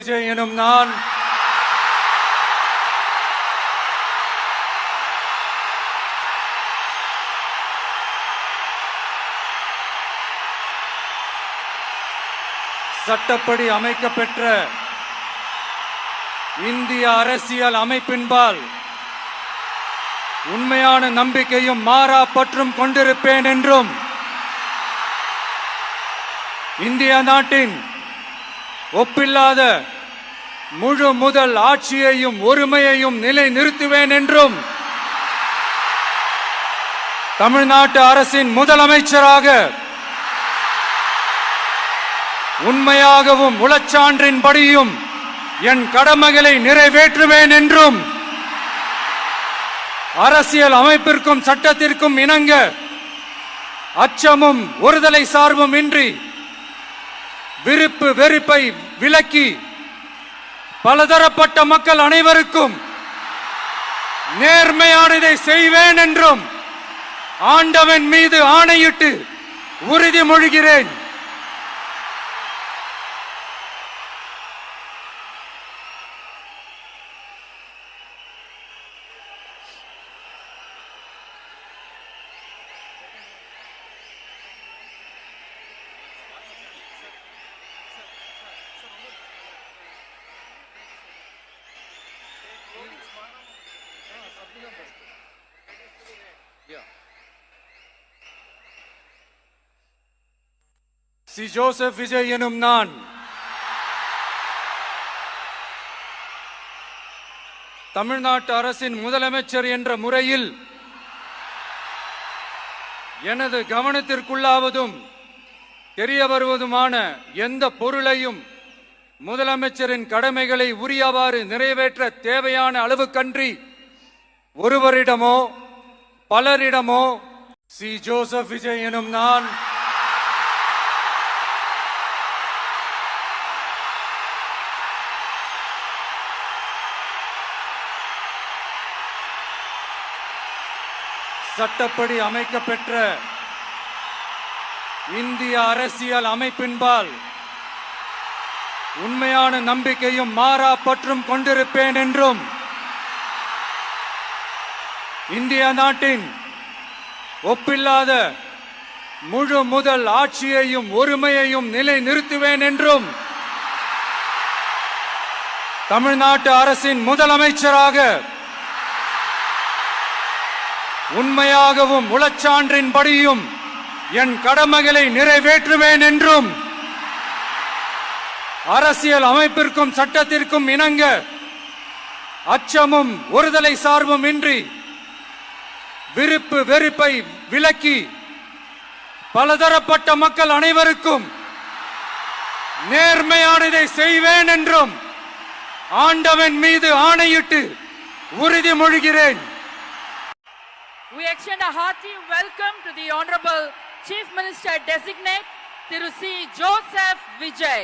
விஜய் எனும் நான் சட்டப்படி அமைக்கப்பெற்ற இந்திய அரசியல் அமைப்பின்பால் உண்மையான நம்பிக்கையும் மாறா பற்றும் கொண்டிருப்பேன் என்றும் இந்திய நாட்டின் ஒப்பில்லாத முழு முதல் ஆட்சியையும் ஒருமையையும் நிலை நிறுத்துவேன் என்றும் தமிழ்நாட்டு அரசின் முதலமைச்சராக உண்மையாகவும் உளச்சான்றின்படியும் என் கடமைகளை நிறைவேற்றுவேன் என்றும் அரசியல் அமைப்பிற்கும் சட்டத்திற்கும் இணங்க அச்சமும் ஒருதலை சார்பும் இன்றி விருப்பு வெறுப்பை விலக்கி பலதரப்பட்ட மக்கள் அனைவருக்கும் நேர்மையானதை செய்வேன் என்றும் ஆண்டவன் மீது ஆணையிட்டு உறுதிமொழிகிறேன். சி. ஜோசப் விஜய் எனும் நான் தமிழ்நாட்டு அரசின் முதலமைச்சர் என்ற முறையில் எனது கவனத்திற்குள்ளாவதும் தெரிய வருவதுமான எந்த பொருளையும் முதலமைச்சரின் கடமைகளை உரியவாறு நிறைவேற்ற தேவையான அளவுக்கன்றி ஒருவரிடமோ பலரிடமோ சி. ஜோசப் விஜய் எனும் நான் சட்டப்படி அமைக்கப்பெற்ற இந்திய அரசியல் அமைப்பின்பால் உண்மையான நம்பிக்கையும் மாறா பற்றும் கொண்டிருப்பேன் என்றும் இந்திய நாட்டின் ஒப்பில்லாத முழு முதல் ஆட்சியையும் ஒருமையையும் நிலை நிறுத்துவேன் என்றும் தமிழ்நாட்டு அரசின் முதலமைச்சராக உண்மையாகவும் உளச்சான்றின்படியும் என் கடமைகளை நிறைவேற்றுவேன் என்றும் அரசியல் அமைப்பிற்கும் சட்டத்திற்கும் இணங்க அச்சமும் ஒருதலை சார்பும் இன்றி விருப்பு வெறுப்பை விலக்கி பலதரப்பட்ட மக்கள் அனைவருக்கும் நேர்மையானதை செய்வேன் என்றும் ஆண்டவன் மீது ஆணையிட்டு உறுதிமொழிகிறேன். We extend a hearty welcome to the Honorable Chief Minister Designate Thiru C. Joseph Vijay.